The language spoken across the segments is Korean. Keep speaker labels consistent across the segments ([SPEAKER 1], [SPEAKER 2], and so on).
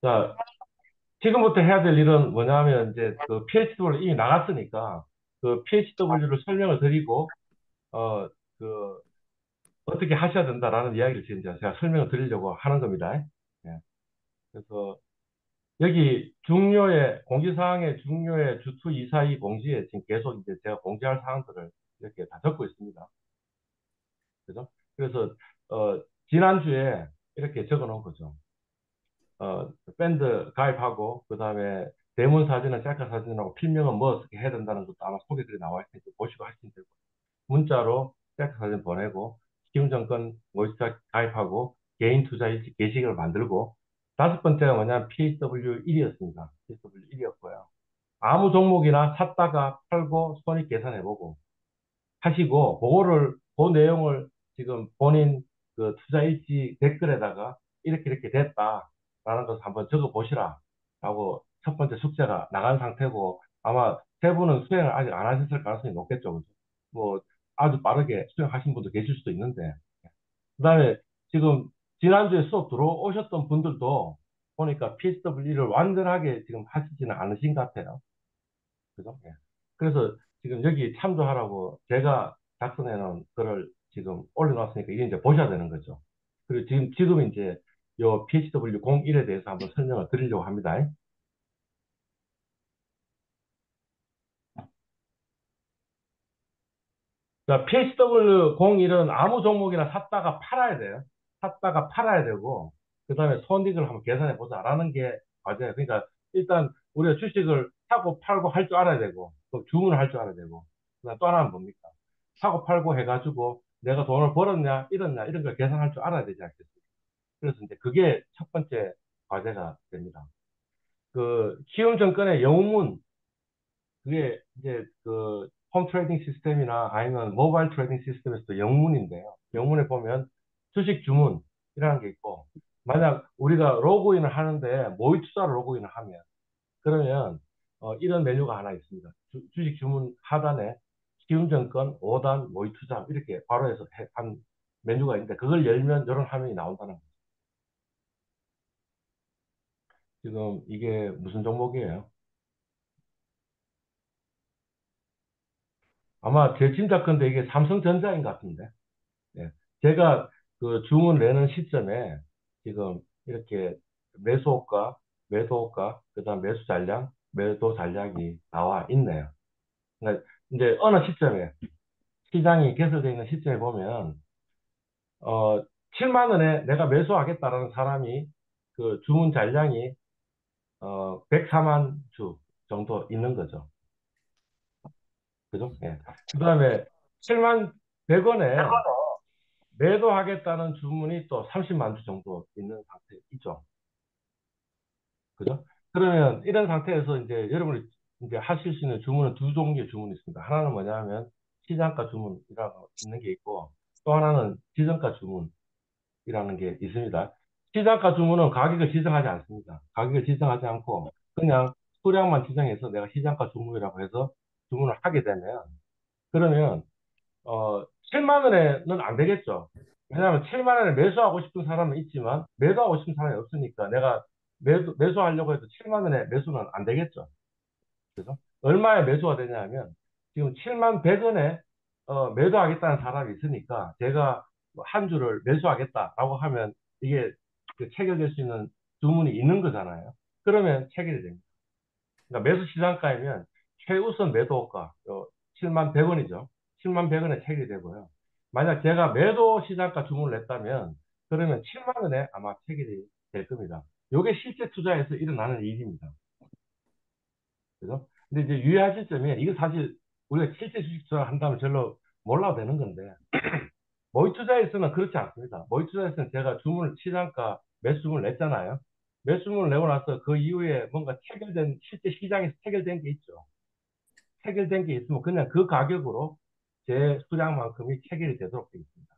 [SPEAKER 1] 자, 지금부터 해야 될 일은 뭐냐면 이제 그 PHW를 이미 나갔으니까 그 PHW를 설명을 드리고 어, 그 어떻게 하셔야 된다라는 이야기를 지금 제가 설명을 드리려고 하는 겁니다. 예. 그래서 여기 중요의 공지사항의 중요의 주투 242 공지에 지금 계속 이제 제가 공지할 사항들을 이렇게 다 적고 있습니다. 그죠? 그래서 지난주에 이렇게 적어 놓은 거죠. 밴드 가입하고 그다음에 대문 사진은 셀카 사진하고 필명은 뭐 어떻게 해야 된다는 것도 아마 소개글이 나와 있으니까 보시고 하시면 되고 문자로 셀카 사진 보내고 기금정권 모의스타 가입하고 개인 투자 일지 게시글을 만들고 다섯 번째가 뭐냐면 PHW1이었습니다. PHW1이었고요. 아무 종목이나 샀다가 팔고 손익 계산해보고 하시고 그 내용을 지금 본인 그 투자 일지 댓글에다가 이렇게 됐다라는 것을 한번 적어 보시라 라고 첫 번째 숙제가 나간 상태고 아마 세 분은 수행을 아직 안 하셨을 가능성이 높겠죠. 그죠? 뭐 아주 빠르게 수행하신 분도 계실 수도 있는데 그다음에 지금 지난주에 수업 들어오셨던 분들도 보니까 PSW를 완전하게 지금 하시지는 않으신 것 같아요. 그죠? 예. 그래서 지금 여기 참조하라고 제가 작성해 놓은 글을 지금 올려놨으니까 이게 이제 보셔야 되는 거죠. 그리고 지금 이제 요 PHW01에 대해서 한번 설명을 드리려고 합니다. 자, PHW01은 아무 종목이나 샀다가 팔아야 돼요. 샀다가 팔아야 되고, 그 다음에 손익을 한번 계산해 보자라는 게 과제예요. 그러니까 일단 우리가 주식을 사고 팔고 할 줄 알아야 되고, 또 주문을 할 줄 알아야 되고, 그다음 또 하나는 뭡니까? 사고 팔고 해가지고 내가 돈을 벌었냐, 잃었냐, 이런 걸 계산할 줄 알아야 되지 않겠습니까? 그래서 이제 그게 첫 번째 과제가 됩니다. 그 키움증권의 영문, 그게 이제 그 홈 트레이딩 시스템이나 아니면 모바일 트레이딩 시스템에서도 영문인데요. 영문에 보면 주식 주문이라는 게 있고, 만약 우리가 로그인을 하는데 모의 투자로 로그인을 하면, 그러면 이런 메뉴가 하나 있습니다. 주식 주문 하단에 키움증권 5단 모의 투자 이렇게 바로 해서 한 메뉴가 있는데 그걸 열면 이런 화면이 나온다는 거죠. 지금 이게 무슨 종목이에요? 아마 제 짐작컨대 이게 삼성전자인 것 같은데. 예. 제가 그 주문 내는 시점에 지금 이렇게 매수호가, 매도호가, 그다음 매수 잔량, 매도 잔량이 나와 있네요. 그러니까 이제 어느 시점에 시장이 개설되어 있는 시점에 보면 7만 원에 내가 매수하겠다라는 사람이 그 주문 잔량이 104만 주 정도 있는 거죠. 그죠? 예. 그다음에 7만 100원에 매도하겠다는 주문이 또 30만 주 정도 있는 상태이죠. 그죠? 그러면 이런 상태에서 이제 여러분이 이제 하실 수 있는 주문은 두 종류의 주문이 있습니다. 하나는 뭐냐면 시장가 주문이라고 있는 게 있고 또 하나는 지정가 주문이라는 게 있습니다. 시장가 주문은 가격을 지정하지 않습니다. 가격을 지정하지 않고 그냥 수량만 지정해서 내가 시장가 주문이라고 해서 주문을 하게 되면 그러면 7만 원에는 안 되겠죠. 왜냐하면 7만 원에 매수하고 싶은 사람은 있지만 매도하고 싶은 사람이 없으니까 내가 매수하려고 해도 7만 원에 매수는 안 되겠죠. 그래서 얼마에 매수가 되냐면 지금 7만 100원에 매도하겠다는 사람이 있으니까 제가 한 주를 매수하겠다라고 하면 이게 그 체결될 수 있는 주문이 있는 거잖아요. 그러면 체결이 됩니다. 그러니까 매수 시장가이면 최우선 매도가 7만 100원이죠. 7만 100원에 체결이 되고요. 만약 제가 매도 시장가 주문을 냈다면 그러면 7만 원에 아마 체결이 될 겁니다. 이게 실제 투자에서 일어나는 일입니다. 그죠? 근데 이제 유의하실 점이 이거 사실 우리가 실제 주식 투자 한다면 별로 몰라도 되는 건데 모의 투자에서는 그렇지 않습니다. 모의 투자에서는 제가 주문을 시장가 매수문을 냈잖아요. 매수문을 내고 나서 그 이후에 뭔가 체결된 실제 시장에서 체결된 게 있죠. 체결된 게 있으면 그냥 그 가격으로 제 수량만큼이 체결이 되도록 되어 있습니다.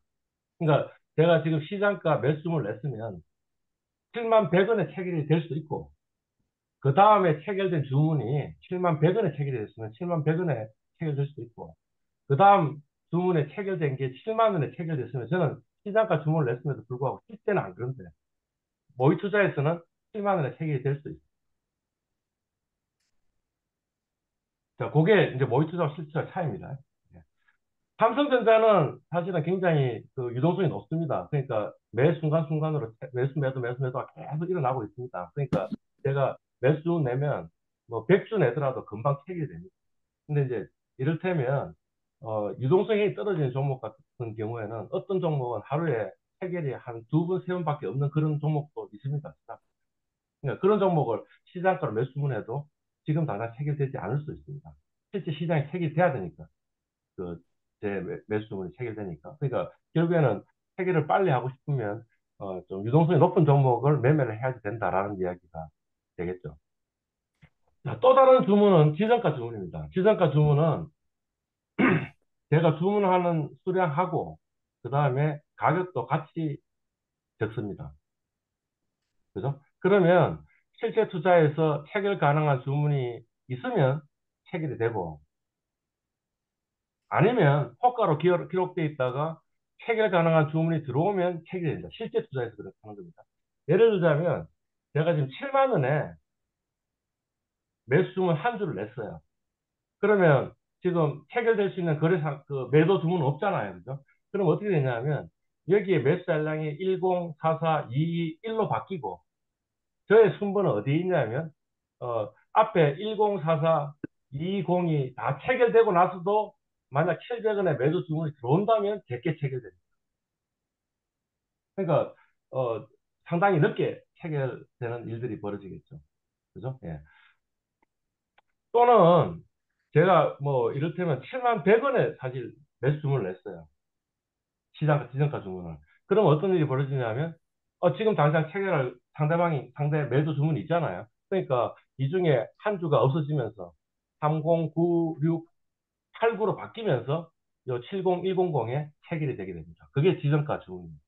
[SPEAKER 1] 그러니까 제가 지금 시장가 매수를 냈으면 7만 100원에 체결이 될 수도 있고 그 다음에 체결된 주문이 7만 100원에 체결이 됐으면 7만 100원에 체결될 수도 있고 그 다음 주문에 체결된 게 7만 원에 체결됐으면 저는 시장가 주문을 냈음에도 불구하고 실제는 안 그런데 모의 투자에서는 7만 원에 체결이 될 수 있어요. 자, 그게 이제 모의 투자와 실투자 차이입니다. 예. 삼성전자는 사실은 굉장히 그 유동성이 높습니다. 그러니까 매 순간순간으로 매수, 매도, 매수, 매도가 계속 일어나고 있습니다. 그러니까 제가 매수 내면 뭐 100주 내더라도 금방 체결이 됩니다. 근데 이제 이를테면 유동성이 떨어지는 종목 같은 경우에는 어떤 종목은 하루에 체결이 한 두 번, 세 번밖에 없는 그런 종목도 있습니다. 그러니까 그런 종목을 시장가로 매수문해도 지금 당장 체결되지 않을 수 있습니다. 실제 시장에 체결돼야 되니까. 그, 제 매수문이 체결되니까. 그러니까 결국에는 체결을 빨리 하고 싶으면 좀 유동성이 높은 종목을 매매를 해야 된다라는 이야기가 되겠죠. 자, 또 다른 주문은 지정가 주문입니다. 지정가 주문은 제가 주문하는 수량하고 그 다음에 가격도 같이 적습니다. 그죠? 그러면 실제 투자에서 체결 가능한 주문이 있으면 체결이 되고 아니면 호가로 기록되어 있다가 체결 가능한 주문이 들어오면 체결이 됩니다. 실제 투자에서 그렇게 하는 겁니다. 예를 들자면 제가 지금 7만 원에 매수 주문 한 주를 냈어요. 그러면 지금 체결될 수 있는 거래상 그 매도 주문은 없잖아요. 그죠? 그럼 어떻게 되냐면 여기에 매수 잔량이 10, 44, 22, 1로 바뀌고 저의 순번은 어디에 있냐면 앞에 1044, 220이 다 체결되고 나서도 만약 700원에 매도 주문이 들어온다면 제게 체결됩니다. 그러니까 상당히 늦게 체결되는 일들이 벌어지겠죠. 그죠? 예. 또는 제가 뭐 이를테면 7만 100원에 사실 매수 주문을 냈어요. 지정가 주문을. 그럼 어떤 일이 벌어지냐면 지금 당장 체결할 상대 매도 주문이 있잖아요. 그러니까 이 중에 한 주가 없어지면서 3096 89로 바뀌면서 요 70100에 체결이 되게 됩니다. 그게 지정가 주문입니다.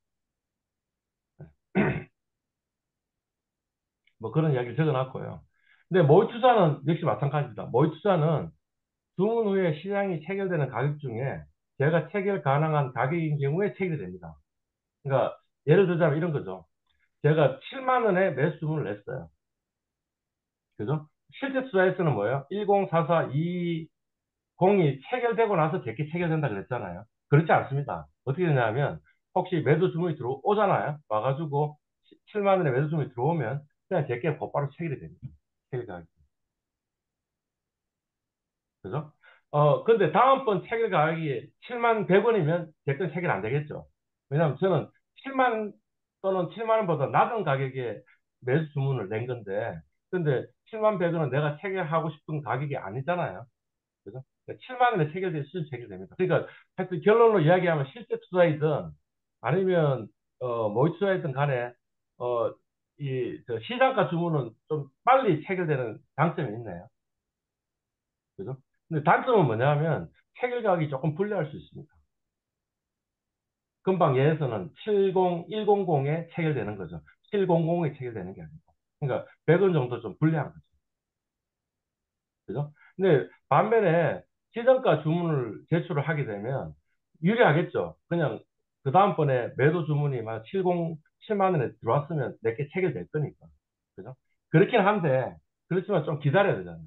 [SPEAKER 1] 뭐 그런 이야기를 적어놨고요. 근데 모의 투자는 역시 마찬가지입니다. 모의 투자는 주문 후에 시장이 체결되는 가격 중에 제가 체결 가능한 가격인 경우에 체결이 됩니다. 그러니까 예를 들자면 이런 거죠. 제가 7만 원에 매수 주문을 냈어요. 그죠? 실제 투자에서는 뭐예요? 104420이 체결되고 나서 제게 체결된다 그랬잖아요. 그렇지 않습니다. 어떻게 되냐면 혹시 매도 주문이 들어오잖아요. 와가지고 7만 원에 매도 주문이 들어오면 그냥 제게 곧바로 체결이 됩니다. 체결 그죠? 근데 다음번 체결 가격이 7만 100원이면 제건 체결 안 되겠죠. 왜냐하면 저는 7만 또는 7만 원보다 낮은 가격에 매수 주문을 낸 건데, 근데 7만 100원은 내가 체결하고 싶은 가격이 아니잖아요. 그죠? 7만 원에 체결될 수 있으면 체결됩니다. 그러니까 하여튼 결론으로 이야기하면 실제 투자이든 아니면 모의 투자이든 간에 저 시장가 주문은 좀 빨리 체결되는 장점이 있네요. 그죠? 근데 단점은 뭐냐면 체결가격이 조금 불리할 수 있습니다. 금방 예에서는 100에 체결되는 거죠. 700에 체결되는 게 아니고. 그러니까 100원 정도 좀 불리한 거죠. 그죠? 근데 반면에 시정가 주문을 제출을 하게 되면 유리하겠죠. 그냥 그 다음번에 매도 주문이 막 7만 원에 들어왔으면 내게 체결될 거니까. 그죠? 그렇긴 한데 그렇지만 좀 기다려야 되잖아요.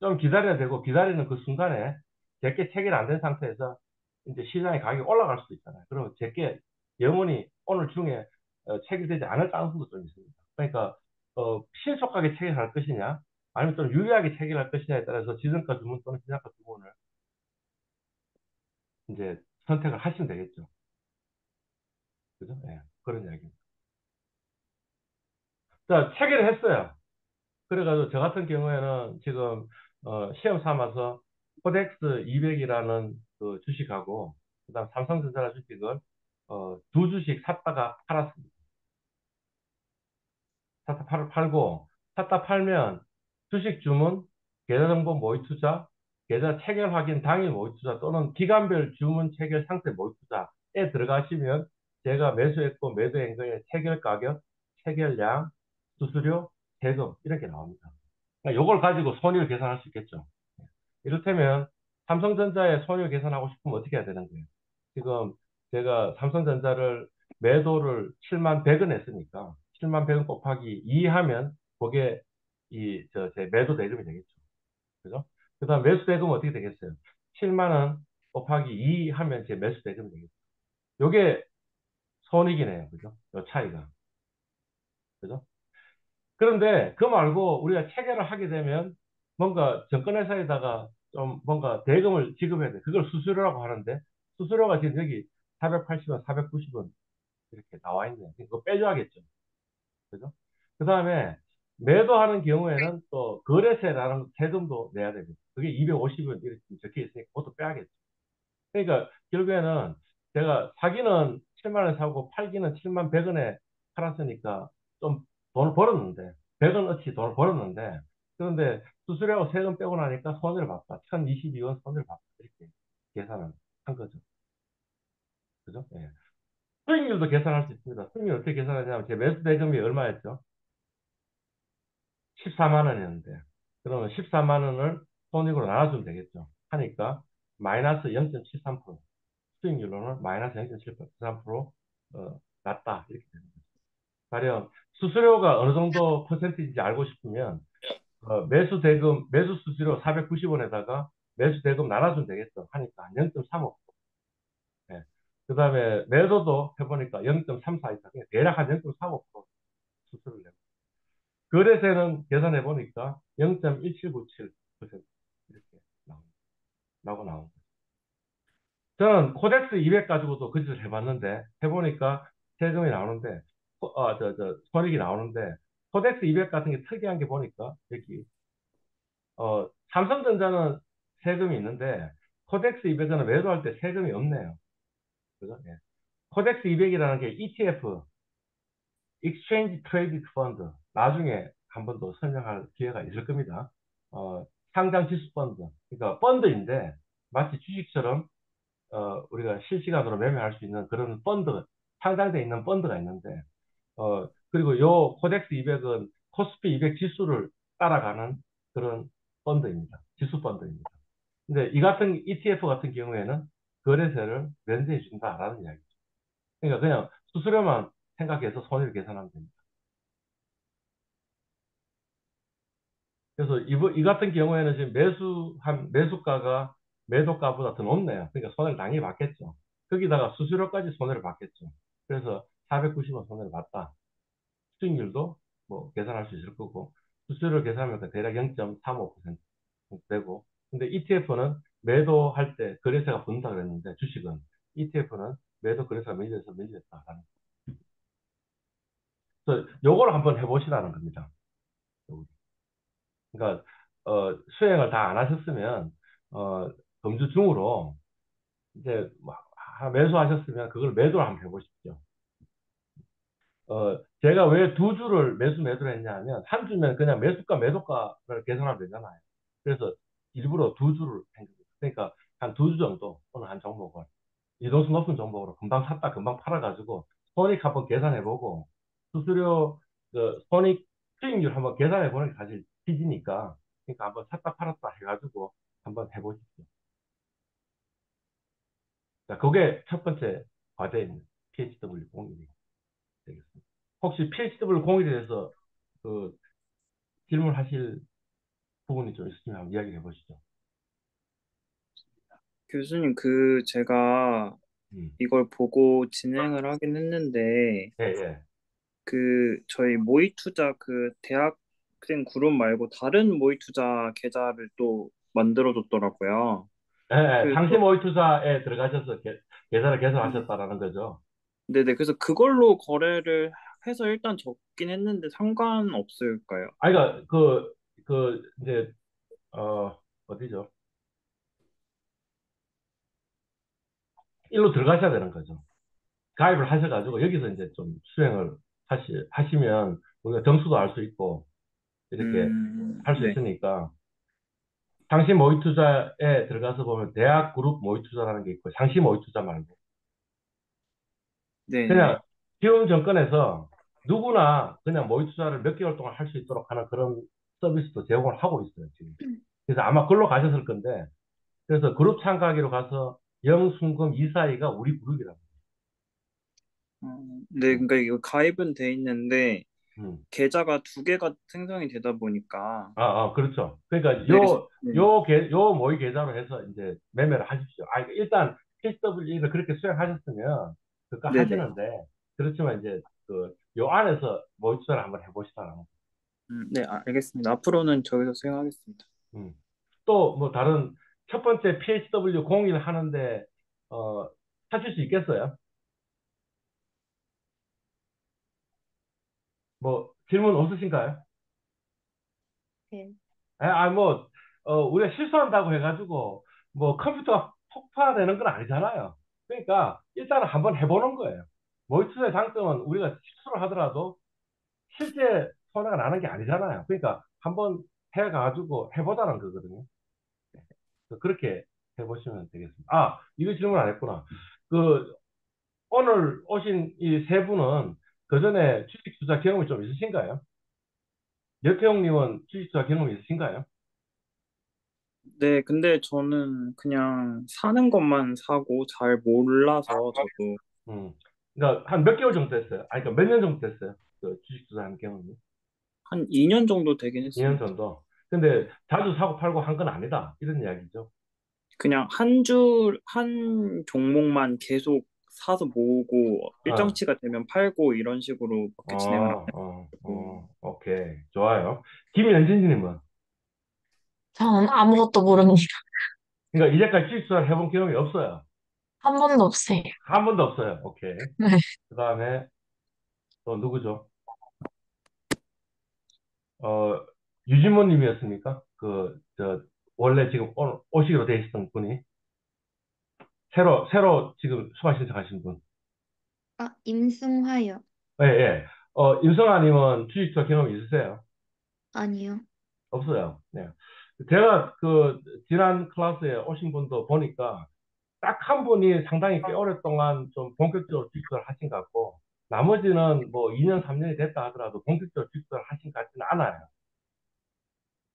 [SPEAKER 1] 좀 기다려야 되고 기다리는 그 순간에 제게 체결 안 된 상태에서 이제 시장의 가격이 올라갈 수도 있잖아요. 그러면 제게 영원히 오늘 중에 체결되지 않을 가능성도 좀 있습니다. 그러니까 신속하게 체결할 것이냐 아니면 좀 유리하게 체결할 것이냐에 따라서 지정가 주문 또는 시장가 주문을 이제 선택을 하시면 되겠죠. 그죠? 예, 그런 이야기입니다. 자, 체결을 했어요. 그래가지고 저 같은 경우에는 지금 시험 삼아서 코덱스 200이라는 그 주식하고 그다음 삼성전자 주식을 두 주식 샀다가 팔았습니다. 팔고 샀다 팔면 주식 주문, 계좌 정보 모의 투자, 계좌 체결 확인 당일 모의 투자 또는 기간별 주문 체결 상태 모의 투자에 들어가시면 제가 매수했고 매도한 거에 체결 가격, 체결량, 수수료, 세금 이렇게 나옵니다. 그러니까 요걸 가지고 손익을 계산할 수 있겠죠. 이를테면 삼성전자의 손익을 계산하고 싶으면 어떻게 해야 되는 거예요? 지금 제가 삼성전자를 매도를 7만 100원 했으니까 7만 100원 곱하기 2 하면 그게 제 매도 대금이 되겠죠. 그죠? 그 다음 매수 대금은 어떻게 되겠어요? 7만 원 곱하기 2 하면 제 매수 대금이 되겠죠. 요게 손익이네요. 그죠? 요 차이가. 그죠? 그런데 그 말고 우리가 체결을 하게 되면 뭔가 증권회사에다가 좀 뭔가 대금을 지급해야 돼. 그걸 수수료라고 하는데 수수료가 지금 여기 480원, 490원 이렇게 나와 있네요. 그거 빼줘야겠죠. 그죠? 그 다음에 매도하는 경우에는 또 거래세라는 세금도 내야 되고 그게 250원 이렇게 적혀 있으니까 그것도 빼야겠죠. 그러니까 결국에는 제가 사기는 7만 원 사고 팔기는 7만 100원에 팔았으니까 좀 돈을 벌었는데 100원 어치 돈을 벌었는데 그런데 수수료하고 세금 빼고 나니까 손해를 봤다. 1022원 손해를 봤다. 이렇게 계산을 한 거죠. 그죠? 예. 수익률도 계산할 수 있습니다. 수익률 어떻게 계산하냐면 제 매수 대금이 얼마였죠? 14만 원이었는데 그러면 14만 원을 손익으로 나눠주면 되겠죠. 하니까 마이너스 0.73% 수익률로는 마이너스 0.73% 낮다 이렇게 되는 거죠. 가령 수수료가 어느 정도 퍼센트인지 알고 싶으면 매수 대금 매수 수수료 490원에다가 매수 대금 나눠주면 되겠죠. 하니까 0.35%. 예. 그다음에 매도도 해보니까 0.34 있다. 그냥 대략 한 0.35% 수수료를 내고 거래세는 계산해 보니까 0.1797% 이렇게 나온 거죠. 저는 코덱스 200 가지고도 그 짓을 해봤는데, 해보니까 세금이 나오는데, 손익이 나오는데, 코덱스 200 같은 게 특이한 게 보니까, 여기, 삼성전자는 세금이 있는데, 코덱스 200은 매도할 때 세금이 없네요. 그죠? 예. 코덱스 200이라는 게 ETF, Exchange Traded Fund, 나중에 한 번 더 설명할 기회가 있을 겁니다. 상장 지수 펀드, 그러니까 펀드인데, 마치 주식처럼 우리가 실시간으로 매매할 수 있는 그런 펀드, 상장되어 있는 펀드가 있는데, 그리고 요 코덱스 200은 코스피 200 지수를 따라가는 그런 펀드입니다. 지수 펀드입니다. 근데 이 같은 ETF 같은 경우에는 거래세를 면제해 준다라는 이야기죠. 그러니까 그냥 수수료만 생각해서 손해를 계산하면 됩니다. 그래서 이 같은 경우에는 지금 매수가가 매도가보다 더 높네요. 그러니까 손해를 당연히 받겠죠. 거기다가 수수료까지 손해를 받겠죠. 그래서 490원 손해를 봤다. 수익률도 뭐 계산할 수 있을 거고, 수수료를 계산하면 그 대략 0.35% 되고, 근데 ETF는 매도할 때 거래세가 붙는다 그랬는데, 주식은 ETF는 매도 거래세가 밀려서 밀렸다라는. 그래서 요걸 한번 해보시라는 겁니다. 그러니까 수행을 다 안 하셨으면 어, 금주 중으로 이제 매수하셨으면 그걸 매도를 한번 해보십시오. 제가 왜 두 주를 매도를 했냐면 한 주면 그냥 매수가 매도가를 계산하면 되잖아요. 그래서 일부러 두 주를 한 거예요. 그러니까 한 두 주 정도 어느 한 종목을 이동수 높은 종목으로 금방 샀다 금방 팔아가지고 손익 한번 계산해보고 수수료 손익 수익률 한번 계산해보는 게 사실 기지니까 그러니까 한번 샀다 팔았다 해가지고 한번 해보십시오. 자, 그게 첫 번째 과제입니다. PHW 공일이 되겠습니다. 혹시 PHW 공일에 대해서 그 질문하실 부분이 좀 있으면 한번 이야기해 보시죠.
[SPEAKER 2] 교수님, 제가
[SPEAKER 1] 음.
[SPEAKER 2] 이걸 보고 진행을 하긴 했는데,
[SPEAKER 1] 예, 예.
[SPEAKER 2] 저희 모의 투자 대학생 그룹 말고 다른 모의 투자 계좌를 또 만들어줬더라고요.
[SPEAKER 1] 예, 예.
[SPEAKER 2] 그래서,
[SPEAKER 1] 상시 모의 투자에 들어가셔서 계산을 개설하셨다라는 거죠.
[SPEAKER 2] 네네. 그래서 그걸로 거래를 해서 일단 적긴 했는데 상관없을까요?
[SPEAKER 1] 아, 그러니까 이제 어디죠? 일로 들어가셔야 되는 거죠. 가입을 하셔가지고 여기서 이제 좀 수행을 하시면 우리가 점수도 알 수 있고 이렇게 할 수
[SPEAKER 2] 네.
[SPEAKER 1] 있으니까 상시 모의 투자에 들어가서 보면 대학 그룹 모의 투자라는 게 있고 상시 모의 투자 말고 그냥
[SPEAKER 2] 네네.
[SPEAKER 1] 지금 정권에서 누구나 그냥 모의 투자를 몇 개월 동안 할 수 있도록 하는 그런 서비스도 제공을 하고 있어요, 지금. 그래서 아마 글로 가셨을 건데, 그래서 그룹 참가하기로 가서 영순금 이사이가 우리 그룹이라고.
[SPEAKER 2] 네, 그러니까 이거 가입은 돼 있는데,
[SPEAKER 1] 음.
[SPEAKER 2] 계좌가 두 개가 생성이 되다 보니까
[SPEAKER 1] 그렇죠. 그러니까
[SPEAKER 2] 네, 그래서 네,
[SPEAKER 1] 요 모의 계좌로 해서 이제 매매를 하십시오. 일단 PCW를 그렇게 수행하셨으면 그거
[SPEAKER 2] 네네.
[SPEAKER 1] 하시는데, 그렇지만 이제 요 안에서 모의 투자를 한번 해보시라는 거.
[SPEAKER 2] 네, 알겠습니다. 앞으로는 저기서 수행하겠습니다.
[SPEAKER 1] 음. 또 뭐 다른 첫 번째 PHW 01 하는데 어, 하실 수 있겠어요? 뭐 질문 없으신가요?
[SPEAKER 3] 네.
[SPEAKER 1] 우리가 실수한다고 해가지고 뭐 컴퓨터가 폭파되는 건 아니잖아요. 그러니까 일단은 한번 해보는 거예요. 모의 투자의 장점은 우리가 실수를 하더라도 실제 손해가 나는 게 아니잖아요. 그러니까 한번 해가지고 해보자는 거거든요. 그렇게 해보시면 되겠습니다. 이거 질문 안 했구나. 그 오늘 오신 이 세 분은 그 전에 주식 투자 경험이 좀 있으신가요? 여태용님은 주식 투자 경험이 있으신가요?
[SPEAKER 2] 네, 근데 저는 그냥 사는 것만 사고 잘 몰라서 저도
[SPEAKER 1] 음. 그러니까 한 몇 개월 정도 됐어요. 그러니까 몇 년 정도 됐어요. 그 주식 투자하는 경험이.
[SPEAKER 2] 한 2년 정도 되긴
[SPEAKER 1] 2년
[SPEAKER 2] 했습니다.
[SPEAKER 1] 정도. 근데 자주 사고 팔고 한 건 아니다. 이런 이야기죠.
[SPEAKER 2] 그냥 한 종목만 계속 사서 모으고
[SPEAKER 1] 어,
[SPEAKER 2] 일정치가 되면 팔고 이런 식으로 그렇게 진행을 하고
[SPEAKER 1] 오케이. 좋아요. 김현진님은?
[SPEAKER 3] 저는 아무것도 모릅니다.
[SPEAKER 1] 그러니까 이제까지 주식 투자를 해본 경험이 없어요.
[SPEAKER 3] 한 번도 없어요.
[SPEAKER 1] 한 번도 없어요. 오케이.
[SPEAKER 3] 네.
[SPEAKER 1] 그 다음에 또 누구죠? 어, 유진모 님이었습니까? 원래 지금 오늘 오시기로 돼 있었던 분이. 새로 지금 수강 신청하신 분.
[SPEAKER 3] 임승화요.
[SPEAKER 1] 예, 예. 임성아 님은 주식 투자 경험 있으세요?
[SPEAKER 3] 아니요.
[SPEAKER 1] 없어요. 네. 제가 지난 클래스에 오신 분도 보니까 딱 한 분이 상당히 꽤 오랫동안 좀 본격적으로 주식 투자를 하신 것 같고, 나머지는 뭐 2년, 3년이 됐다 하더라도 본격적으로 주식 투자를 하신 것 같지는 않아요.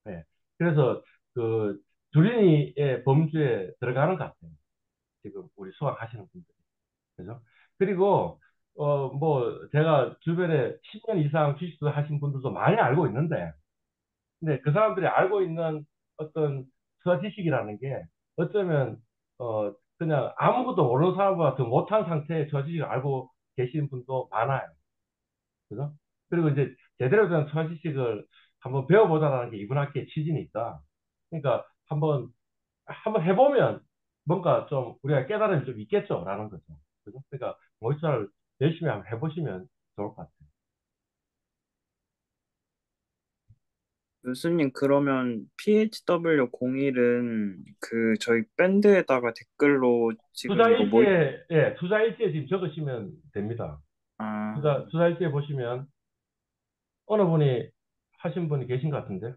[SPEAKER 1] 네. 그래서 그 주린이의 범주에 들어가는 것 같아요. 지금 우리 수강하시는 분들. 그죠? 그리고, 뭐, 제가 주변에 10년 이상 주식투자 하신 분들도 많이 알고 있는데, 근데 그 사람들이 알고 있는 어떤 투자 지식이라는 게 어쩌면, 그냥 아무것도 모르는 사람보다 더 못한 상태의 투자 지식을 알고 계시는 분도 많아요. 그죠? 그리고 이제 제대로 된 투자 지식을 한번 배워보자라는 게 이분 학기의 취지니까, 그러니까 한번 해보면 뭔가 좀 우리가 깨달음이 좀 있겠죠라는 거죠. 그죠? 그러니까 모의투자를 열심히 한번 해보시면 좋을 것 같아요.
[SPEAKER 2] 교수님, 그러면 PHW01은 그 저희 밴드에다가 댓글로 지금 이거 뭐,
[SPEAKER 1] 투자 일지에 지금 적으시면 됩니다.
[SPEAKER 2] 아,
[SPEAKER 1] 투자 일지에 보시면 어느 분이 하신 분이 계신 것 같은데,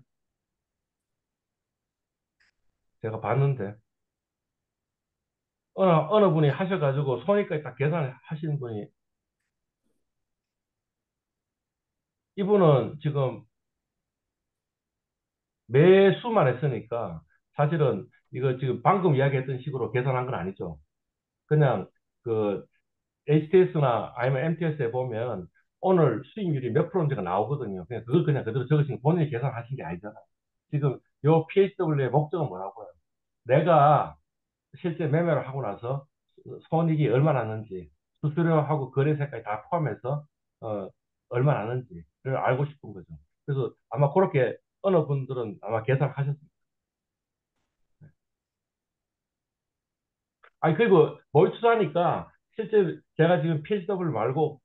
[SPEAKER 1] 제가 봤는데, 어느 분이 하셔가지고 손익까지 딱 계산을 하시는 분이, 이분은 지금 매수만 했으니까 사실은 이거 지금 방금 이야기했던 식으로 계산한 건 아니죠. 그냥 그 HTS나 아니면 MTS에 보면 오늘 수익률이 몇 프로인지가 나오거든요. 그냥 그걸 그냥 그대로 적으신 본인이 계산하신 게 아니잖아요. 지금 요 PHW의 목적은 뭐라고요? 내가 실제 매매를 하고 나서 손익이 얼마 났는지, 수수료하고 거래세까지 다 포함해서 어, 얼마 났는지를 알고 싶은 거죠. 그래서 아마 그렇게 어느 분들은 아마 계산하셨을 그리고 모의 투자하니까 실제 제가 지금 PHW 말고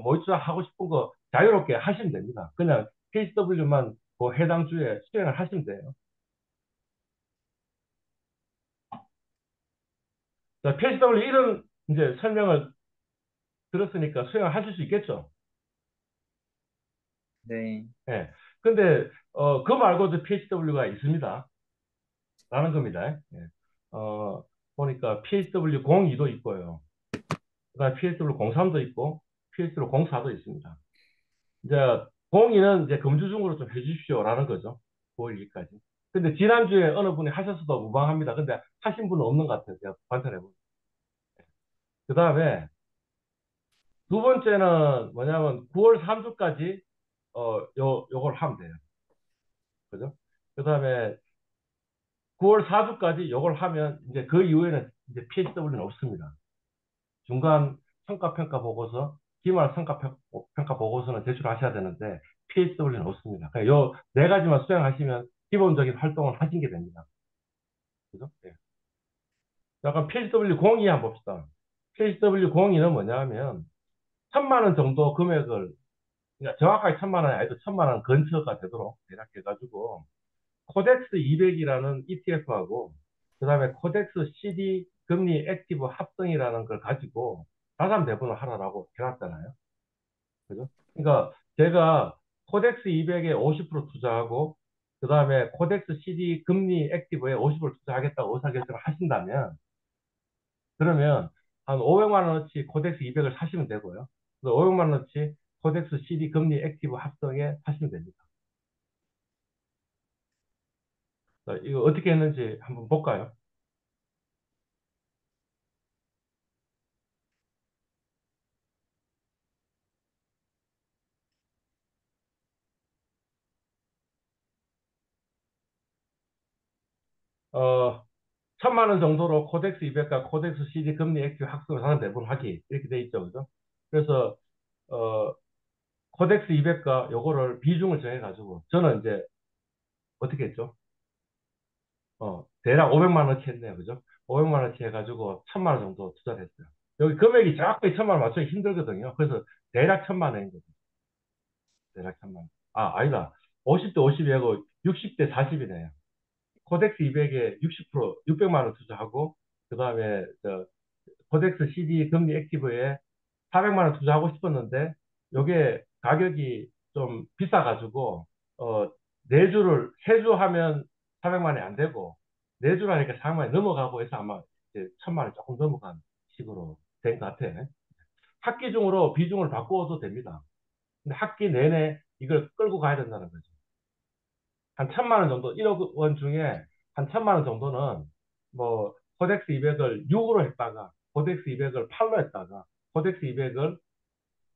[SPEAKER 1] 모의 투자 하고 싶은 거 자유롭게 하시면 됩니다. 그냥 PHW만 그 해당 주에 수행을 하시면 돼요. 자, PHW 이런 이제 설명을 들었으니까 수행을 하실 수 있겠죠.
[SPEAKER 2] 네.
[SPEAKER 1] 예. 근데 그 말고도 PHW가 있습니다. 라는 겁니다. 예. 어, 보니까 PHW 02도 있고요. 그다음에 PHW 03도 있고 PHW 04도 있습니다. 이제 공의는 이제 금주중으로 좀 해주십시오라는 거죠. 9월 2일까지. 근데 지난주에 어느 분이 하셨어도 무방합니다. 근데 하신 분은 없는 것 같아요. 제가 관찰해보면. 그 다음에 두 번째는 뭐냐면 9월 3주까지 요걸 하면 돼요. 그죠? 그 다음에 9월 4주까지 요걸 하면 이제 그 이후에는 이제 PSW는 없습니다. 중간 성과평가 보고서, 기말 성과평가 보고서는 제출하셔야 되는데 PSW는 없습니다. 그러니까 요 네 가지만 수행하시면 기본적인 활동을 하신 게 됩니다. 그죠? 예. 약간 PSW02 한번 봅시다. PSW02는 뭐냐 하면 1,000만 원 정도 금액을, 그러니까 정확하게 1,000만 원이 아니고 1,000만 원 근처가 되도록 대략해가지고 코덱스 200이라는 ETF하고 그다음에 코덱스 CD 금리 액티브 합성이라는 걸 가지고 자산 배분을 하라라고 해놨잖아요. 그죠? 그러니까 제가 코덱스 200에 50% 투자하고 그다음에 코덱스 CD 금리 액티브에 50% 투자하겠다고 의사결정을 하신다면 그러면 한 500만 원어치 코덱스 200을 사시면 되고요. 500만 원어치 코덱스 CD 금리 액티브 합성에 사시면 됩니다. 자, 이거 어떻게 했는지 한번 볼까요? 어, 1,000만 원 정도로 코덱스 200과 코덱스 CD 금리 액티브 합성을 하는 배분하기 이렇게 돼 있죠, 그죠? 그래서 어, 코덱스 200과 요거를 비중을 정해가지고 저는 이제 어떻게 했죠? 대략 500만 원치 했네요, 그죠? 500만 원치 해가지고 1,000만 원 정도 투자를 했어요. 여기 금액이 정확하게 1,000만 원 맞추기 힘들거든요. 그래서 대략 1,000만 원인 거죠. 대략 1,000만 원. 아, 아니다. 50대 50이고 60대 40이네요. 코덱스 200에 60%, 600만 원 투자하고 그 다음에 코덱스 CD 금리 액티브에 400만 원 투자하고 싶었는데 요게 가격이 좀 비싸가지고 어, 4주를 3주 하면 400만 원이 안 되고 4주를 하니까 400만 원이 넘어가고 해서 아마 이제 1,000만 원이 조금 넘어간 식으로 된 것 같아. 학기 중으로 비중을 바꿔도 됩니다. 근데 학기 내내 이걸 끌고 가야 된다는 거죠. 한 1,000만 원 정도, 1억 원 중에 한 1,000만 원 정도는 뭐 코덱스 200을 6으로 했다가 코덱스 200을 8로 했다가 코덱스 200을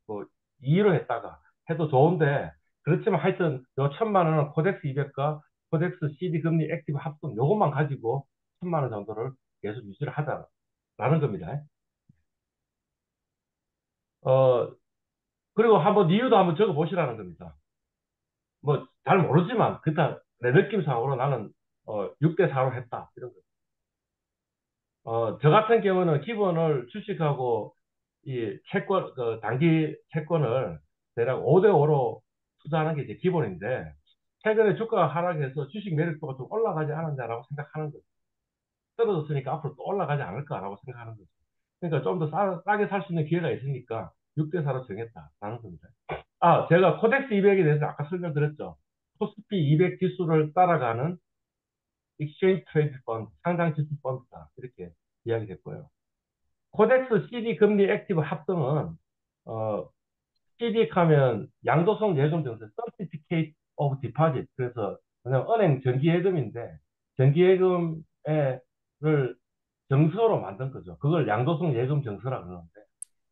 [SPEAKER 1] 뭐 2로 했다가 해도 좋은데 그렇지만 하여튼 요 1,000만 원은 코덱스 200과 코덱스 CD 금리 액티브 합성 요것만 가지고 1,000만 원 정도를 계속 유지를 하자라는 겁니다. 어 그리고 한번 이유도 한번 적어 보시라는 겁니다. 뭐 잘 모르지만 그렇다 내 느낌상으로 나는 6대 4로 했다 이런 거. 저 같은 경우는 기본을 주식하고 이 채권, 단기 채권을 대략 5대5로 투자하는 게 이제 기본인데, 최근에 주가가 하락해서 주식 매력도가 좀 올라가지 않았냐라고 생각하는 거죠. 떨어졌으니까 앞으로 또 올라가지 않을까라고 생각하는 거죠. 그러니까 좀 더 싸게 살 수 있는 기회가 있으니까 6대4로 정했다라는 겁니다. 아, 제가 코덱스 200에 대해서 아까 설명드렸죠. 코스피 200 지수를 따라가는 익스체인지 트레이드 펀드, 상장 지수 펀드다. 이렇게 이야기됐고요. 코덱스 CD 금리 액티브 합성은 어, CD 하면 양도성 예금 증서, Certificate of Deposit. 그래서 그냥 은행 정기예금인데 정기예금을 정서로 만든 거죠. 그걸 양도성 예금 정서라고 그러는데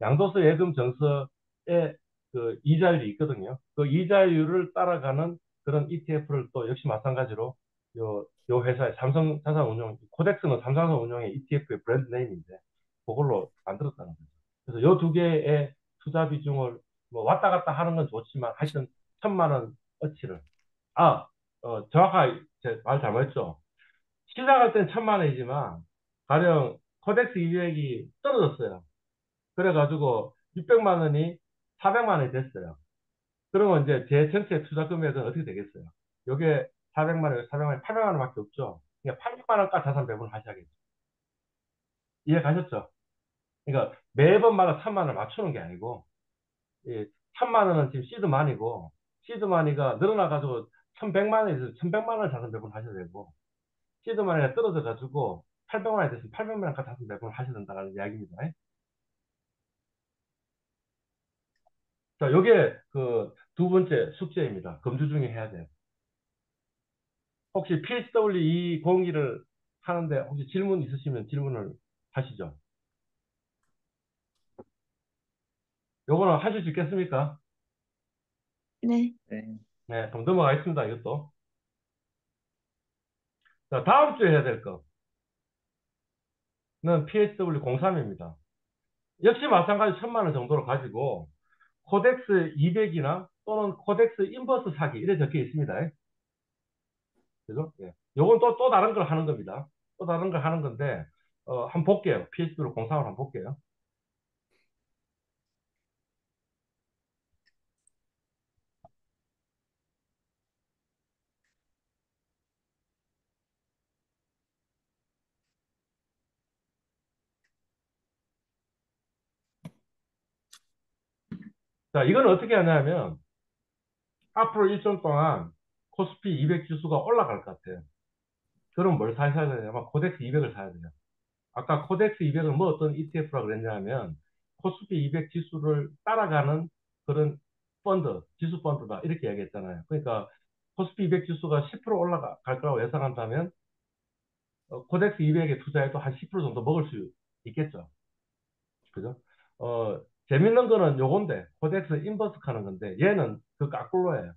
[SPEAKER 1] 양도성 예금 정서에 그 이자율이 있거든요. 그 이자율을 따라가는 그런 ETF를 또 역시 마찬가지로 요 회사의 삼성자산운용, 코덱스는 삼성자산운용의 ETF의 브랜드 네임인데 그걸로 만들었다는 거죠. 그래서 요 두 개의 투자 비중을 뭐 왔다 갔다 하는 건 좋지만 하여튼 1,000만 원 어치를 정확하게 제 말 잘못했죠. 시작할 때는 1,000만 원이지만 가령 코덱스 200이 떨어졌어요. 그래가지고 600만 원이 400만 원이 됐어요. 그러면 이제 제 전체 투자 금액은 어떻게 되겠어요? 요게 400만 원, 400만 원, 800만 원밖에 없죠. 그러니까 800만 원까지 자산 배분을 하셔야겠죠. 이해 가셨죠? 그러니까 매번마다 1,000만 원을 맞추는 게 아니고, 이 1,000만 원은 지금 시드마니고, 시드마니가 늘어나가지고 1,100만 원에서 1,100만 원을 자산 배분을 하셔야 되고, 시드마니가 떨어져가지고 800만 원이 됐으면 800만 원까지 자산 배분을 하셔야 된다는 이야기입니다. 자, 요게 그 두 번째 숙제입니다. 금주 중에 해야 돼요. 혹시 PSW 이 공기를 하는데 혹시 질문 있으시면 질문을 하시죠. 요거는 하실 수 있겠습니까?
[SPEAKER 3] 네.
[SPEAKER 2] 네.
[SPEAKER 1] 네, 그럼 넘어가겠습니다. 이것도. 자, 다음 주에 해야 될 거는 PSW03입니다. 역시 마찬가지 1,000만 원 정도를 가지고 코덱스 200이나 또는 코덱스 인버스 사기 이래 적혀 있습니다. 그죠? 예. 요건 또 다른 걸 하는 겁니다. 또 다른 걸 하는 건데, 한번 볼게요. PS로 공상을 한번 볼게요. 자, 이건 어떻게 하냐면, 앞으로 일정 동안 코스피 200 지수가 올라갈 것 같아요. 그럼 뭘 사셔야 되냐면, 코덱스 200을 사야 돼요. 아까 코덱스 200을 뭐 어떤 ETF라고 그랬냐면, 코스피 200 지수를 따라가는 그런 펀드, 지수 펀드다. 이렇게 얘기했잖아요. 그러니까, 코스피 200 지수가 10% 올라갈 거라고 예상한다면, 코덱스 200에 투자해도 한 10% 정도 먹을 수 있겠죠. 그죠? 재밌는 거는 요건데, 코덱스 인버스 하는 건데, 얘는 그 거꾸로예요.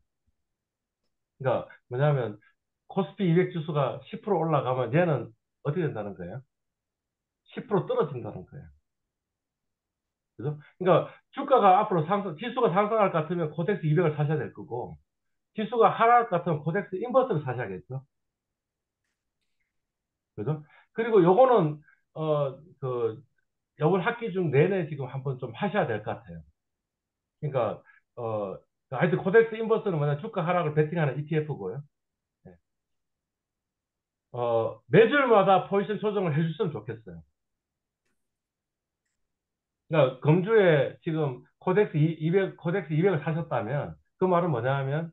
[SPEAKER 1] 그러니까, 뭐냐면, 코스피 200 지수가 10% 올라가면 얘는 어떻게 된다는 거예요? 10% 떨어진다는 거예요. 그죠? 그러니까, 주가가 앞으로 지수가 상승할 것 같으면 코덱스 200을 사셔야 될 거고, 지수가 하락할 것 같으면 코덱스 인버스를 사셔야겠죠. 그죠? 그리고 요거는, 요번 학기 중 내내 지금 한번 좀 하셔야 될 것 같아요. 그러니까 하여튼 코덱스 인버스는 뭐냐 주가 하락을 베팅하는 ETF고요. 매주마다 포지션 조정을 해주셨으면 좋겠어요. 그러니까 금주에 지금 코덱스 200, 코덱스 200을 사셨다면 그 말은 뭐냐 하면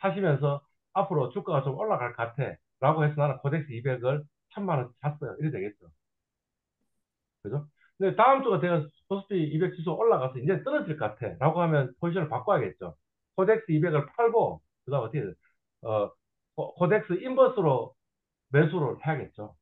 [SPEAKER 1] 사시면서 앞으로 주가가 좀 올라갈 것 같아 라고 해서 나는 코덱스 200을 1,000만 원 샀어요. 이래 되겠죠. 그죠? 근데 다음 주가 제가 코스피 200 지수 올라가서 이제 떨어질 것 같아. 라고 하면 포지션을 바꿔야겠죠. 코덱스 200을 팔고, 그 다음 어떻게, 어, 코덱스 인버스로 매수를 해야겠죠.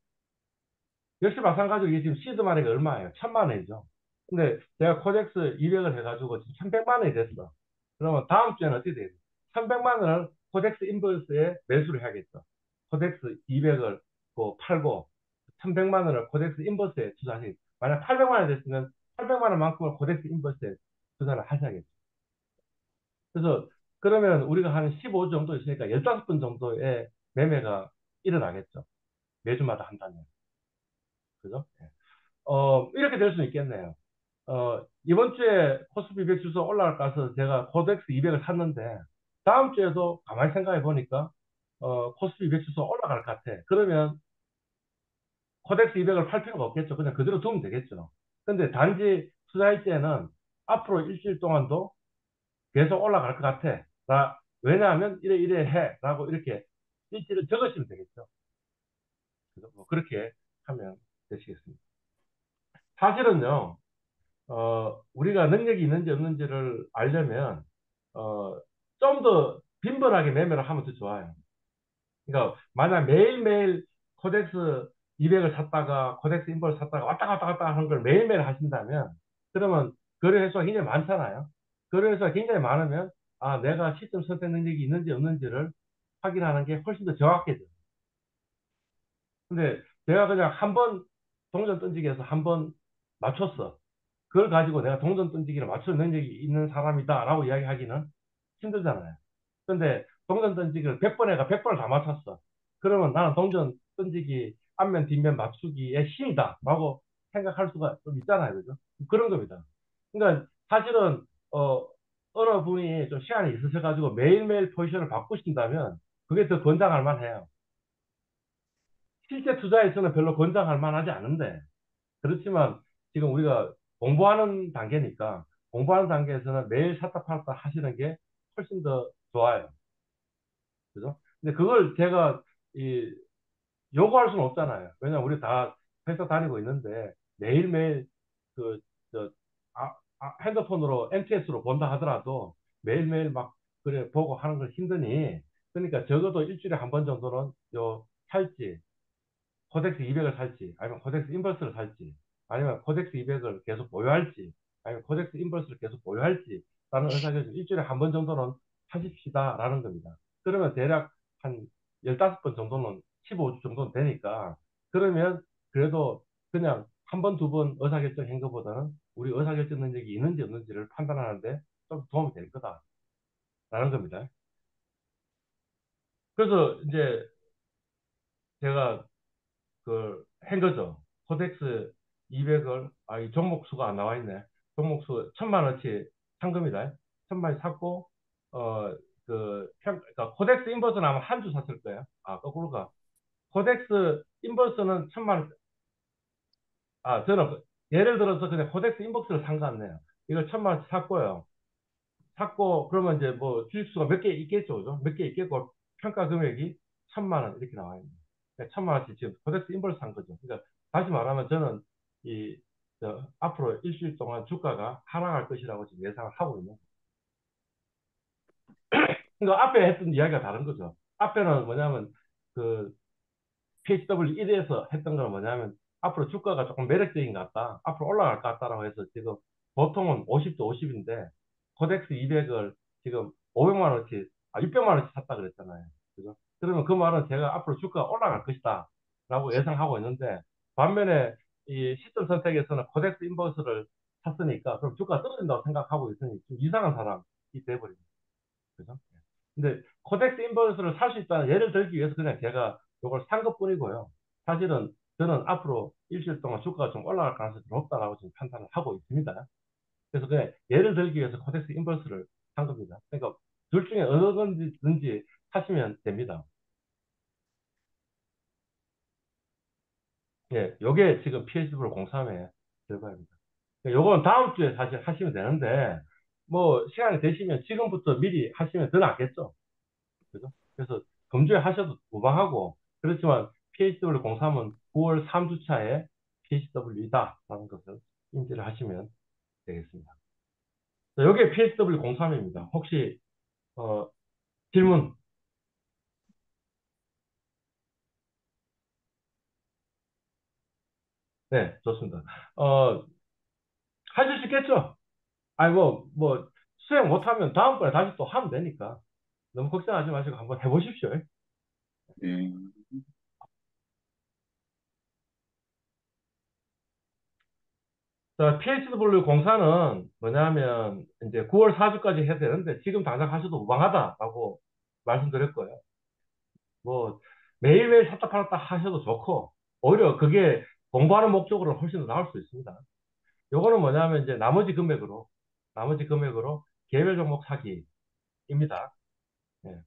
[SPEAKER 1] 역시 마찬가지로 이게 지금 시드 마니가 얼마예요? 1,000만 원이죠. 근데 제가 코덱스 200을 해가지고 지금 1,100만 원이 됐어. 그러면 다음 주에는 어떻게 돼요? 1,100만 원을 코덱스 인버스에 매수를 해야겠죠. 코덱스 200을 팔고 1,100만 원을 코덱스 인버스에 투자하시겠죠. 만약 800만 원이 됐으면 800만 원만큼을 코덱스 인버스에 투자를 하셔야겠죠. 그래서 그러면 우리가 한 15주 정도 있으니까 15번 정도의 매매가 일어나겠죠. 매주마다 한다면. 그죠? 예. 이렇게 될 수는 있겠네요. 이번 주에 코스피 200 지수 올라갈까 해서 제가 코덱스 200을 샀는데, 다음 주에도 가만히 생각해 보니까, 코스피 200 지수 올라갈 것 같아. 그러면 코덱스 200을 팔 필요가 없겠죠. 그냥 그대로 두면 되겠죠. 근데 단지 투자할 때는 앞으로 일주일 동안도 계속 올라갈 것 같아. 왜냐하면 이래 이래 해. 라고 이렇게 일지를 적으시면 되겠죠. 그래서 뭐 그렇게 하면 되시겠습니다. 사실은요, 우리가 능력이 있는지 없는지를 알려면, 좀 더 빈번하게 매매를 하면 더 좋아요. 그러니까, 만약 매일매일 코덱스 200을 샀다가, 코덱스 인버를 샀다가 왔다 갔다 하는 걸 매일매일 하신다면, 그러면 거래 횟수가 굉장히 많잖아요. 거래 횟수가 굉장히 많으면, 아, 내가 시점 선택 능력이 있는지 없는지를 확인하는 게 훨씬 더 정확해져요. 근데 내가 그냥 한 번 동전 던지기 해서 한 번 맞췄어. 그걸 가지고 내가 동전 던지기를 맞출 능력이 있는 사람이다라고 이야기하기는 힘들잖아요. 근데 동전 던지기를 100번 해가 100번을 다 맞췄어. 그러면 나는 동전 던지기 앞면 뒷면 맞추기의 신이다라고 생각할 수가 좀 있잖아요. 그죠? 그런 겁니다. 그러니까 사실은 어느 분이 좀 시간이 있으셔가지고 매일매일 포지션을 바꾸신다면 그게 더 권장할 만해요. 실제 투자에서는 별로 권장할 만하지 않은데 그렇지만 지금 우리가 공부하는 단계니까 공부하는 단계에서는 매일 샀다 팔았다 하시는 게 훨씬 더 좋아요. 그죠? 근데 그걸 제가 이 요구할 수는 없잖아요. 왜냐면 우리 다 회사 다니고 있는데 매일매일 그, 저, 핸드폰으로 MTS로 본다 하더라도 매일매일 막 그래 보고 하는 걸 힘드니 그러니까 적어도 일주일에 한 번 정도는 요 살지 코덱스 200을 살지, 아니면 코덱스 인버스를 살지, 아니면 코덱스 200을 계속 보유할지, 아니면 코덱스 인버스를 계속 보유할지, 라는 의사결정 일주일에 한 번 정도는 하십시다라는 겁니다. 그러면 대략 한 15번 정도는 15주 정도는 되니까 그러면 그래도 그냥 한 번, 두 번 의사결정 한 것보다는 우리 의사결정 능력이 있는지 없는지를 판단하는데 좀 도움이 될 거다라는 겁니다. 그래서 이제 제가 그 한 거죠. 코덱스 200을 이 종목 수가 안 나와 있네. 종목 수 1,000만 원치 산 겁니다. 1,000만 원 샀고 그러니까 코덱스 인버스는 아마 한 주 샀을 거예요. 거꾸로가 코덱스 인버스는 1,000만 원. 저는 예를 들어서 그냥 코덱스 인버스를 산 거 같네요. 이걸 1,000만 원치 샀고요. 샀고 그러면 이제 뭐 주식수가 몇 개 있겠죠, 그죠? 몇 개 있겠고 평가 금액이 1,000만 원 이렇게 나와 있는. 1,000만 원씩 지금 코덱스 인버스 산 거죠. 그러니까 다시 말하면 저는 이 앞으로 일주일 동안 주가가 하락할 것이라고 지금 예상을 하고 있는. 그러니까 앞에 했던 이야기가 다른 거죠. 앞에는 뭐냐면 그 PHW1에서 했던 건 뭐냐면 앞으로 주가가 조금 매력적인 것 같다. 앞으로 올라갈 것 같다라고 해서 지금 보통은 50도 50인데 코덱스 200을 지금 500만 원치, 600만 원치 샀다 그랬잖아요. 그죠? 그러면 그 말은 제가 앞으로 주가가 올라갈 것이다 라고 예상하고 있는데 반면에 이 시점 선택에서는 코덱스 인버스를 샀으니까 그럼 주가가 떨어진다고 생각하고 있으니 좀 이상한 사람이 돼버립니다. 그죠? 근데 코덱스 인버스를 살 수 있다는 예를 들기 위해서 그냥 제가 이걸 산 것뿐이고요. 사실은 저는 앞으로 일주일 동안 주가가 좀 올라갈 가능성이 높다라고 지금 판단을 하고 있습니다. 그래서 그냥 예를 들기 위해서 코덱스 인버스를 산 겁니다. 그러니까 둘 중에 어느 건지 하시면 됩니다. 예, 요게 지금 PHW 03의 결과입니다. 요건 다음 주에 사실 하시면 되는데, 뭐, 시간이 되시면 지금부터 미리 하시면 더 낫겠죠. 그죠? 그래서 금주에 하셔도 무방하고, 그렇지만 PHW03은 9월 3주차에 PHW이다라는 것을 인지를 하시면 되겠습니다. 요게 PHW03입니다. 혹시, 어, 질문? 네, 좋습니다. 어, 하실 수 있겠죠? 수행 못하면 다음번에 다시 또 하면 되니까. 너무 걱정하지 마시고 한번 해보십시오.
[SPEAKER 2] 네.
[SPEAKER 1] 자, PHW 공사는 뭐냐면, 이제 9월 4주까지 해야 되는데, 지금 당장 하셔도 무방하다라고 말씀드렸고요. 뭐, 매일매일 샀다 팔았다 하셔도 좋고, 오히려 그게 공부하는 목적으로 훨씬 더 나을 수 있습니다. 요거는 뭐냐면, 이제 나머지 금액으로 개별 종목 사기입니다. 예.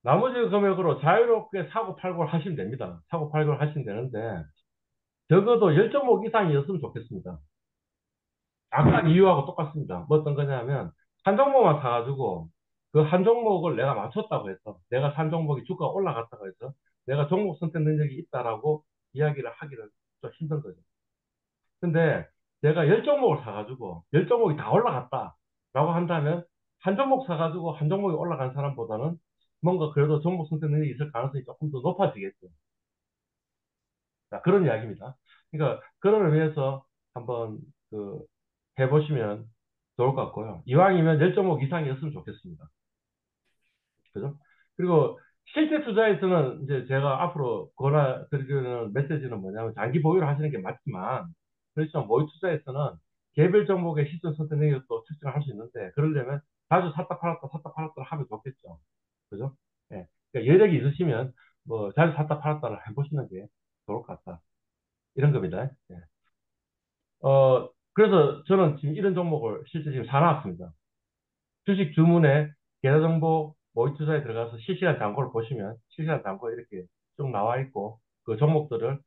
[SPEAKER 1] 나머지 금액으로 자유롭게 사고 팔고를 하시면 됩니다. 사고 팔고를 하시면 되는데, 적어도 10종목 이상이었으면 좋겠습니다. 아까 이유하고 똑같습니다. 뭐 어떤 거냐면, 한 종목만 사가지고, 그 한 종목을 내가 맞췄다고 해서, 내가 산 종목이 주가가 올라갔다고 해서, 내가 종목 선택 능력이 있다라고 이야기를 하기는 좀 힘든 거죠. 근데 내가 10종목을 사가지고, 10종목이 다 올라갔다라고 한다면, 한 종목 사가지고 한 종목이 올라간 사람보다는 뭔가 그래도 종목 선택 능력이 있을 가능성이 조금 더 높아지겠죠. 자, 그런 이야기입니다. 그러니까 그런 의미에서 한번 그 해보시면 좋을 것 같고요. 이왕이면 10종목 이상이었으면 좋겠습니다. 그죠? 그리고 실제 투자에서는 이제 제가 앞으로 권하 드리는 메시지는 뭐냐면 장기 보유를 하시는 게 맞지만 그렇지만 모의 투자에서는 개별 종목의 시점 선택 능력도 측정을 할 수 있는데 그러려면 자주 샀다 팔았다 하면 좋겠죠. 그죠? 예. 그러니까 여력이 있으시면 뭐 자주 샀다 팔았다를 해보시는 게 좋을 것 같다. 이런 겁니다. 예. 그래서 저는 지금 이런 종목을 실제 지금 사놨습니다. 주식 주문에 계좌정보 모의 투자에 들어가서 실시간 잔고를 보시면 실시간 잔고 이렇게 쭉 나와 있고 그 종목들을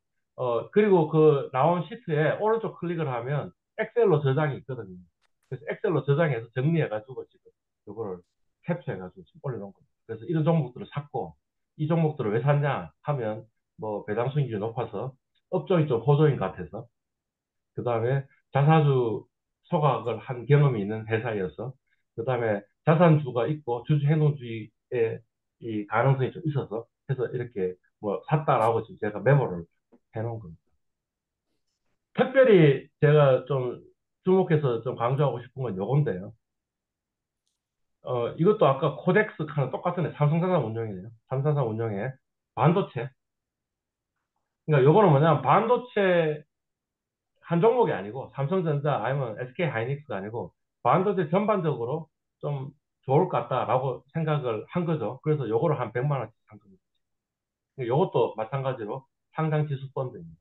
[SPEAKER 1] 그리고 그 나온 시트에 오른쪽 클릭을 하면 엑셀로 저장이 있거든요. 그래서 엑셀로 저장해서 정리해가지고 지금 이거를 캡처해가지고 지금 올려놓은 겁니다. 그래서 이런 종목들을 샀고 이 종목들을 왜 샀냐 하면 뭐 배당 수익률이 높아서 업종이 좀 호조인 것 같아서 그 다음에 자사주 소각을 한 경험이 있는 회사여서 그다음에 자산주가 있고 주주 행동주의의 이 가능성이 좀 있어서 해서 이렇게 뭐 샀다라고 지금 제가 메모를 해놓은 겁니다. 특별히 제가 좀 주목해서 좀 강조하고 싶은 건 요건데요. 이것도 아까 코덱스카는 똑같은 삼성산업 운용이네요. 삼성산업 운용의 반도체. 그러니까 요거는 뭐냐면 반도체 한 종목이 아니고 삼성전자 아니면 SK하이닉스가 아니고 반도체 전반적으로 좀 좋을 것 같다라고 생각을 한 거죠. 그래서 요거를 한 100만 원씩 산 겁니다. 요것도 마찬가지로 상장 지수 펀드입니다.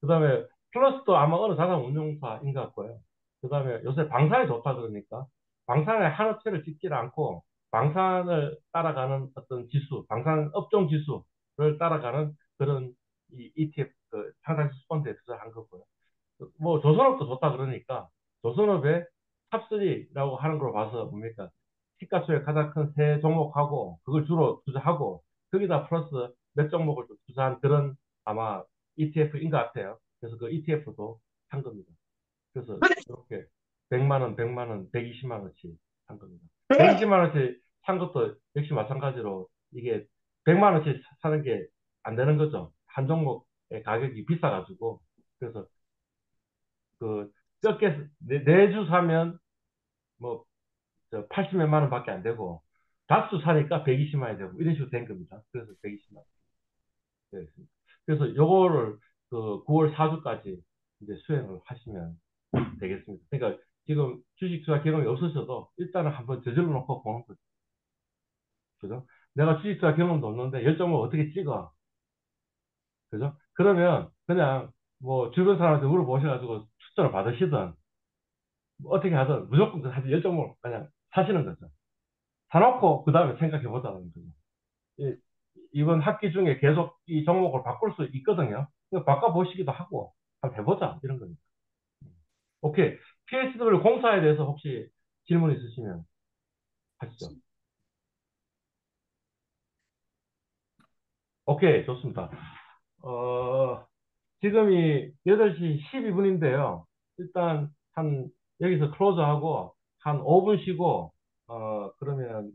[SPEAKER 1] 그다음에 플러스도 아마 어느 자산 운용사인 것 같고요. 그다음에 요새 방산이 좋다 그러니까 방산의 한 업체를 찍지 않고 방산을 따라가는 어떤 지수, 방산 업종 지수를 따라가는 그런 이 ETF 그 상장 지수 펀드에 투자한 거고요. 뭐 조선업도 좋다 그러니까 조선업의 탑3라고 하는 걸 봐서 뭡니까? 시가총액 가장 큰 세 종목하고 그걸 주로 투자하고 거기다 플러스 몇 종목을 좀 투자한 그런 아마 ETF인 것 같아요. 그래서 그 ETF도 산 겁니다. 그래서 이렇게 100만 원, 100만 원, 120만 원치 산 겁니다. 120만 원치 산 것도 역시 마찬가지로 이게 100만 원치 사는 게 안 되는 거죠. 한 종목의 가격이 비싸가지고. 그래서 그 적게 네주 사면 뭐 80몇만 원밖에 안 되고 다수 사니까 120만 원이 되고 이런 식으로 된 겁니다. 그래서 120만 원 되겠습니다. 그래서 요거를 그 9월 4주까지 이제 수행을 하시면 되겠습니다. 그러니까 지금 주식 투자 경험이 없으셔도 일단은 한번 저질러 놓고 보는 거죠. 그죠? 내가 주식 투자 경험도 없는데 열정을 어떻게 찍어? 그죠? 그러면 그냥 뭐 주변 사람한테 물어보셔가지고 추천을 받으시든 뭐 어떻게 하든 무조건 그 사실 열정을 그냥 사시는 거죠. 사놓고 그 다음에 생각해 보자는 거죠. 이- 이번 학기 중에 계속 이 종목을 바꿀 수 있거든요. 바꿔보시기도 하고 한번 해보자 이런 거니까. 오케이. PSW 공사에 대해서 혹시 질문 있으시면 하시죠. 오케이, 좋습니다. 어, 지금이 8시 12분인데요. 일단 한 여기서 클로즈하고 한 5분 쉬고 그러면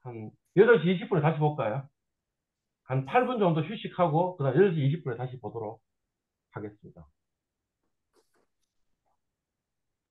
[SPEAKER 1] 한 8시 20분에 다시 볼까요? 한 8분 정도 휴식하고 그다음 8시 20분에 다시 보도록 하겠습니다.